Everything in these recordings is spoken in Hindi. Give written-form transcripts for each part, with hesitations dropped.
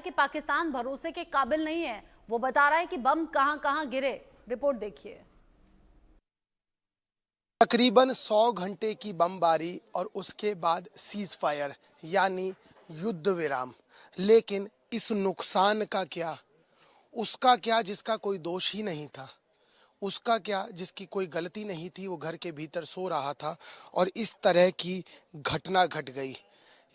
कि पाकिस्तान भरोसे के काबिल नहीं है। वो बता रहा है कि बम कहां कहां गिरे। रिपोर्ट देखिए। तकरीबन 100 घंटे की बमबारी और उसके बाद सीज फायर यानी युद्ध विराम। लेकिन इस नुकसान का क्या, उसका क्या जिसका कोई दोष ही नहीं था, उसका क्या जिसकी कोई गलती नहीं थी, वो घर के भीतर सो रहा था और इस तरह की घटना घट गई।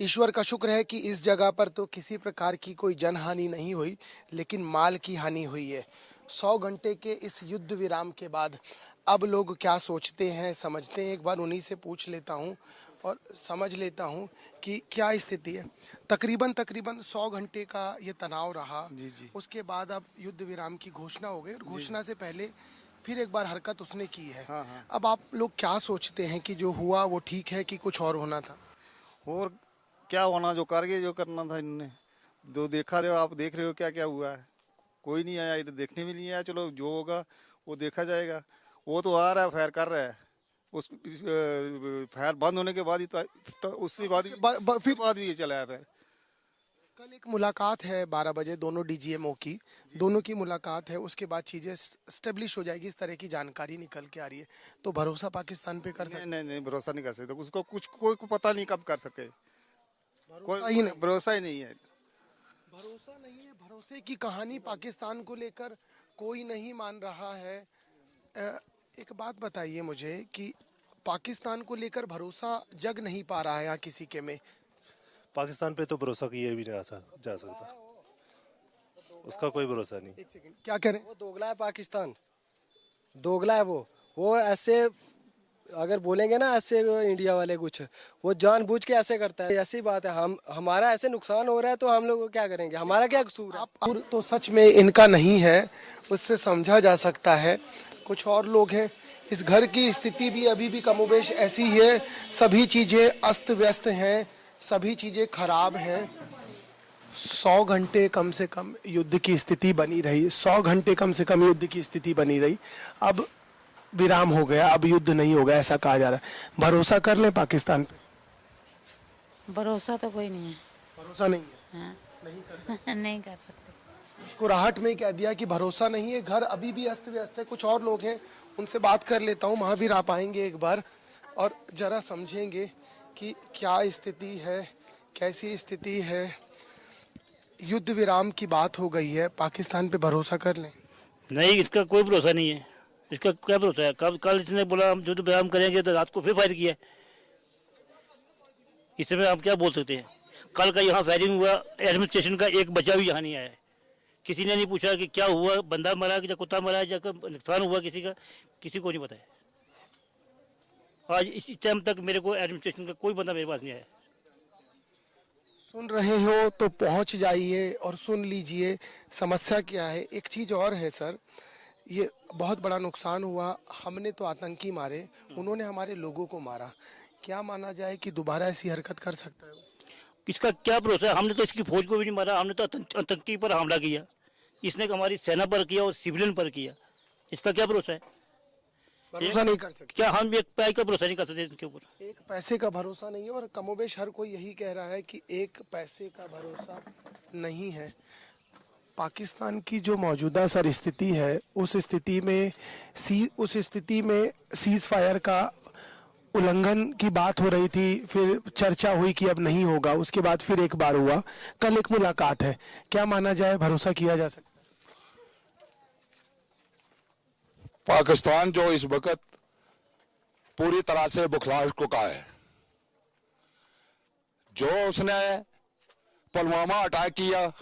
ईश्वर का शुक्र है कि इस जगह पर तो किसी प्रकार की कोई जनहानि नहीं हुई, लेकिन माल की हानि हुई है। 100 घंटे के इस युद्ध विराम के बाद अब लोग क्या सोचते हैं, समझते हैं, एक बार उन्हीं से पूछ लेता हूं और समझ लेता हूं कि क्या स्थिति है। तकरीबन 100 घंटे का ये तनाव रहा। जी। उसके बाद अब युद्ध विराम की घोषणा हो गई और घोषणा से पहले फिर एक बार हरकत उसने की है। हाँ। अब आप लोग क्या सोचते हैं कि जो हुआ वो ठीक है कि कुछ और होना था? और क्या होना, जो करके जो करना था इन्होंने, जो देखा था आप देख रहे हो क्या क्या हुआ है। कोई नहीं आया, इधर देखने भी नहीं आया। चलो जो होगा वो देखा जाएगा। वो तो आ रहा है, फायर कर रहा है। उस फायर बंद होने के बाद ही तो उसके बाद फिर बाद भी ये चला है फायर। कल एक मुलाकात है 12 बजे, दोनों डीजीएमओ की, दोनों की मुलाकात है। उसके बाद चीजें स्टेब्लिश हो जाएगी, इस तरह की जानकारी निकल के आ रही है। तो भरोसा पाकिस्तान पे कर सकते? नहीं, भरोसा नहीं कर सकते। उसको कुछ कोई को पता नहीं कब कर सके। भरोसा ही नहीं। भरोसा ही नहीं है। भरोसा नहीं है। भरोसे की कहानी पाकिस्तान को लेकर कोई नहीं मान रहा है। एक बात बताइए मुझे कि पाकिस्तान को लेकर भरोसा जग नहीं पा रहा है यहाँ किसी के में। पाकिस्तान पे तो भरोसा किया भी नहीं जा सकता, उसका कोई भरोसा नहीं। एक सेकंड, क्या करें? वो दोगला है, पाकिस्तान दोगला है। वो ऐसे अगर बोलेंगे ना ऐसे इंडिया वाले कुछ, वो जानबूझ के ऐसे करता है। ऐसी बात है, हमारा ऐसे नुकसान हो रहा है तो हम लोग क्या करेंगे? हमारा क्या कसूर है? आप तो सच में इनका नहीं है, उससे समझा जा सकता है। कुछ और लोग हैं। इस घर की स्थिति भी अभी भी कमोबेश ऐसी ही है। सभी चीजें अस्त व्यस्त हैं, सभी चीजें खराब हैं। 100 घंटे कम से कम युद्ध की स्थिति बनी रही। 100 घंटे कम से कम युद्ध की स्थिति बनी रही। अब विराम हो गया, अब युद्ध नहीं होगा ऐसा कहा जा रहा है। भरोसा कर लें पाकिस्तान पे? भरोसा तो कोई नहीं है। भरोसा नहीं है। हाँ। नहीं कर सकते। नहीं कर सकते। उसको राहत में कह दिया कि भरोसा नहीं है। घर अभी भी अस्त व्यस्त है। कुछ और लोग हैं, उनसे बात कर लेता हूँ। महावीर, आप आएंगे एक बार और जरा समझेंगे कि क्या स्थिति है, कैसी स्थिति है। युद्ध विराम की बात हो गई है, पाकिस्तान पे भरोसा कर लें? नहीं, इसका कोई भरोसा नहीं है। इसका क्या भरोसा है? कल इसने बोला हम युद्ध विराम करेंगे तो रात को फिर फायर किया। इसमें हम क्या बोल सकते हैं? कल का यहाँ फायरिंग हुआ, एडमिनिस्ट्रेशन का एक बच्चा भी यहाँ नहीं आया है। किसी ने नहीं पूछा कि क्या हुआ, बंदा मरा या कुत्ता मरा या नुकसान हुआ किसी का, किसी को नहीं पता है। आज इस टाइम तक मेरे को एडमिनिस्ट्रेशन का कोई बंदा मेरे पास नहीं आया। सुन रहे हो तो पहुंच जाइए और सुन लीजिए समस्या क्या है। एक चीज और है सर, ये बहुत बड़ा नुकसान हुआ। हमने तो आतंकी मारे, उन्होंने हमारे लोगों को मारा। क्या माना जाए कि दोबारा ऐसी हरकत कर सकता है? इसका क्या भरोसा है? हमने तो इसकी फौज को भी नहीं मारा, हमने तो आतंकी पर हमला किया। इसने हमारी सेना पर किया और सिविलियन पर किया। इसका क्या भरोसा है? भरोसा नहीं कर सकते। क्या हम एक पैसे का भरोसा नहीं कर सकते इनके ऊपर? एक पैसे का भरोसा नहीं है और कमोबेश हर कोई यही कह रहा है कि एक पैसे का भरोसा नहीं है। पाकिस्तान की जो मौजूदा सर स्थिति है, उस स्थिति में सीज फायर का उल्लंघन की बात हो रही थी, फिर चर्चा हुई कि अब नहीं होगा, उसके बाद फिर एक बार हुआ, कल एक मुलाकात है। क्या माना जाए, भरोसा किया जा सकता? पाकिस्तान जो इस वक्त पूरी तरह से बुखला चुका है, जो उसने पुलवामा अटैक किया,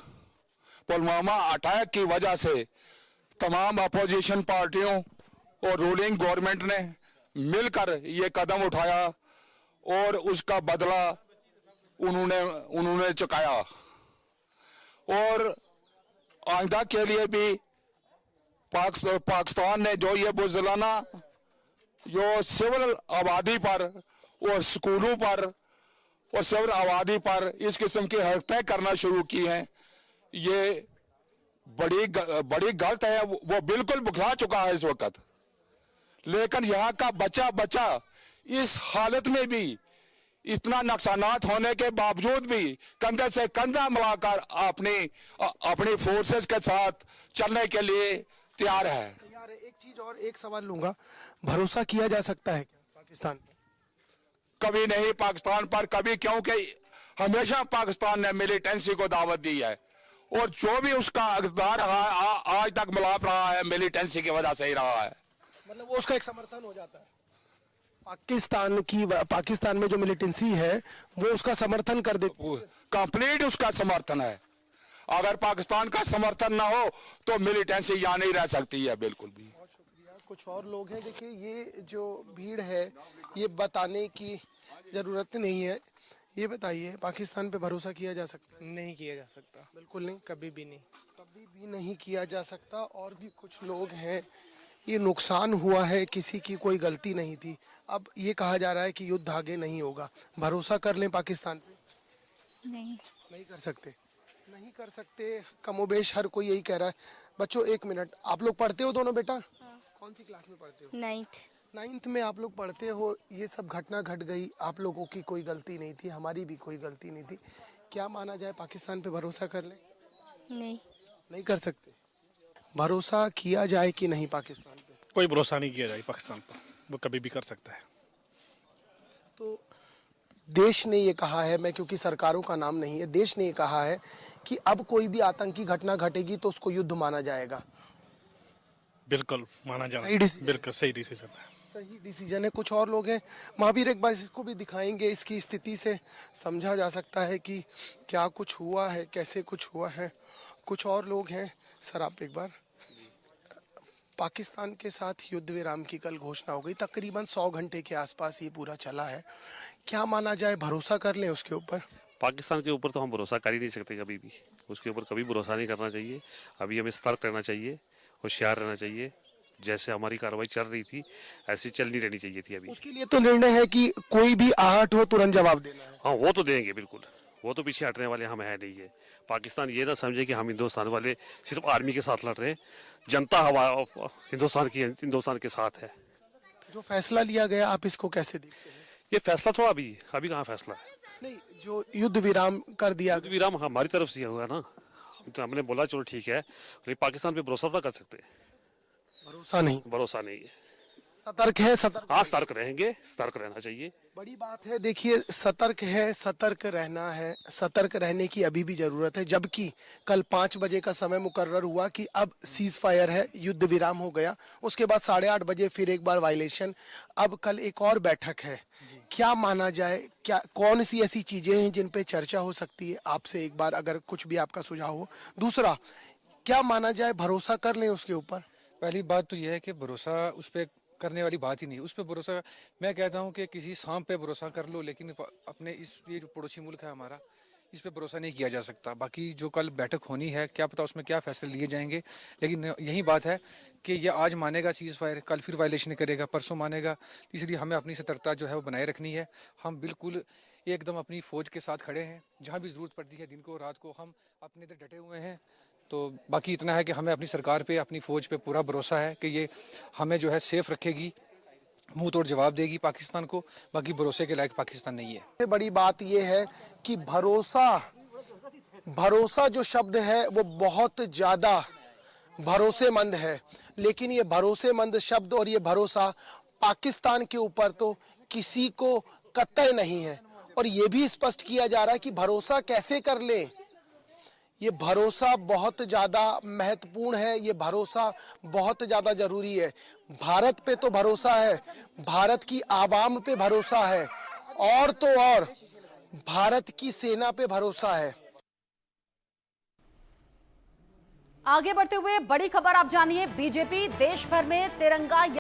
पुलवामा अटैक की वजह से तमाम अपोजिशन पार्टियों और रूलिंग गवर्नमेंट ने मिलकर ये कदम उठाया और उसका बदला उन्होंने चुकाया। और आइंदा के लिए भी पाकिस्तान ने जो ये बुज़दिलाना जो सिविल आबादी पर और स्कूलों पर और सिविल आबादी पर इस किस्म की हरकतें करना शुरू की हैं, ये बड़ी गलत है। वो बिल्कुल बुखला चुका है इस वक्त। लेकिन यहाँ का बच्चा इस हालत में भी इतना नुकसानात होने के बावजूद भी कंधे से कंधा मिलाकर अपनी फोर्सेस के साथ चलने के लिए तैयार है। यार एक चीज और एक सवाल लूंगा, भरोसा किया जा सकता है क्या पाकिस्तान पे? कभी नहीं पाकिस्तान पर, कभी, क्योंकि हमेशा पाकिस्तान ने मिलिटेंसी को दावत दी है और जो भी उसका इक़्तिदार रहा है आज तक मिलाप रहा है मिलिटेंसी की वजह से ही रहा है। मतलब वो उसका एक समर्थन हो जाता है। पाकिस्तान में जो मिलिटेंसी है वो उसका समर्थन कर देती है। कंप्लीट उसका समर्थन है। अगर पाकिस्तान का समर्थन ना हो तो मिलिटेंसी यहाँ नहीं रह सकती है बिल्कुल भी। बहुत शुक्रिया। कुछ और लोग हैं, देखिए ये जो भीड़ है ये बताने की जरूरत नहीं है। ये बताइए, पाकिस्तान पे भरोसा किया जा सकता है? नहीं किया जा सकता, बिल्कुल नहीं, कभी भी नहीं। कभी भी नहीं किया जा सकता। और भी कुछ लोग हैं, ये नुकसान हुआ है, किसी की कोई गलती नहीं थी। अब ये कहा जा रहा है कि युद्ध आगे नहीं होगा, भरोसा कर लें पाकिस्तान पे? नहीं कर सकते, नहीं कर सकते। कमोबेश हर कोई यही कह रहा है। बच्चों एक मिनट, आप लोग पढ़ते हो दोनों बेटा? कौन सी क्लास में पढ़ते हो? 9th में आप लोग पढ़ते हो। ये सब घटना घट गई, आप लोगों की कोई गलती नहीं थी, हमारी भी कोई गलती नहीं थी। क्या माना जाए, पाकिस्तान पे भरोसा कर लें? नहीं कर सकते। भरोसा किया जाए कि नहीं पाकिस्तान पे? कोई भरोसा नहीं किया जाए पाकिस्तान पर, वो कभी भी कर सकता है। तो देश ने ये कहा है, मैं क्योंकि सरकारों का नाम नहीं है, देश ने ये कहा है कि अब कोई भी आतंकी घटना घटेगी तो उसको युद्ध माना जाएगा। बिल्कुल माना सही जाए, डिसीजन। बिल्कुल सही डिसीजन है। सही डिसीजन है। कुछ और लोग हैं, महावीर एक बार इसको भी दिखाएंगे। इसकी स्थिति से समझा जा सकता है कि क्या कुछ हुआ है, कैसे कुछ हुआ है। कुछ और लोग हैं। सर आप एक बार, पाकिस्तान के साथ युद्ध विराम की कल घोषणा हो गई, तकरीबन 100 घंटे के आसपास ये पूरा चला है। क्या माना जाए, भरोसा कर लें उसके ऊपर? पाकिस्तान के ऊपर तो हम भरोसा कर ही नहीं सकते कभी भी, उसके ऊपर कभी भरोसा नहीं करना चाहिए। अभी हमें सतर्क रहना चाहिए, होशियार रहना चाहिए। जैसे हमारी कार्रवाई चल रही थी ऐसी चलनी रहनी चाहिए थी। अभी उसके लिए तो निर्णय है कि कोई भी आहट हो तुरंत जवाब देना है। हाँ वो तो देंगे बिल्कुल, वो तो पीछे हटने वाले हम है नहीं है। पाकिस्तान ये ना समझे कि हम हिंदुस्तान वाले सिर्फ आर्मी के साथ लड़ रहे हैं, जनता हवा हिंदुस्तान के साथ है। जो फैसला लिया गया आप इसको कैसे देखते हैं? ये फैसला तो अभी कहाँ फैसला है? नहीं, जो युद्ध विराम कर दिया युद्ध विराम हमारी तरफ से हुआ ना, तो हमने बोला चलो ठीक है, लेकिन पाकिस्तान पे भरोसा तो कर सकते हैं? भरोसा नहीं है। सतर्क है, सतर्क। हाँ सतर्क रहेंगे, सतर्क रहना चाहिए। बड़ी बात है। देखिए सतर्क है, सतर्क रहना है, सतर्क रहने की अभी भी जरूरत है। जबकि कल 5 बजे का समय मुकर्रर हुआ कि अब सीज फायर है, युद्ध विराम हो गया। उसके बाद 8:30 बजे फिर एक बार वायलेशन। अब कल एक और बैठक है। क्या माना जाए, क्या कौन सी ऐसी चीजें हैं जिन पे चर्चा हो सकती है? आपसे एक बार अगर कुछ भी आपका सुझाव हो। दूसरा, क्या माना जाए, भरोसा कर लें उसके ऊपर? पहली बात तो यह है कि भरोसा उस पर करने वाली बात ही नहीं। उस पर भरोसा, मैं कहता हूं कि किसी सांप पे भरोसा कर लो, लेकिन अपने ये जो पड़ोसी मुल्क है हमारा, इस पे भरोसा नहीं किया जा सकता। बाकी जो कल बैठक होनी है, क्या पता उसमें क्या फैसले लिए जाएंगे, लेकिन यही बात है कि ये आज मानेगा चीज़ फायर, कल फिर वायलेशन करेगा, परसों मानेगा। इसलिए हमें अपनी सतर्कता जो है वो बनाए रखनी है। हम बिल्कुल एकदम अपनी फ़ौज के साथ खड़े हैं, जहाँ भी ज़रूरत पड़ती है दिन को रात को हम अपने इधर डटे हुए हैं। तो बाकी इतना है कि हमें अपनी सरकार पे, अपनी फ़ौज पे पूरा भरोसा है कि ये हमें जो है सेफ रखेगी, मुंह तोड़ जवाब देगी पाकिस्तान को। बाकी भरोसे के लायक पाकिस्तान नहीं है। बड़ी बात यह है कि भरोसा जो शब्द है वो बहुत ज्यादा भरोसेमंद है, लेकिन ये भरोसेमंद शब्द और ये भरोसा पाकिस्तान के ऊपर तो किसी को कतई नहीं है। और ये भी स्पष्ट किया जा रहा है कि भरोसा कैसे कर ले। ये भरोसा बहुत ज़्यादा महत्वपूर्ण है, ये भरोसा बहुत ज़्यादा ज़रूरी है। भारत पे तो भरोसा है, भारत की आवाम पे भरोसा है, और तो और भारत की सेना पे भरोसा है। आगे बढ़ते हुए बड़ी खबर आप जानिए, बीजेपी देश भर में तिरंगा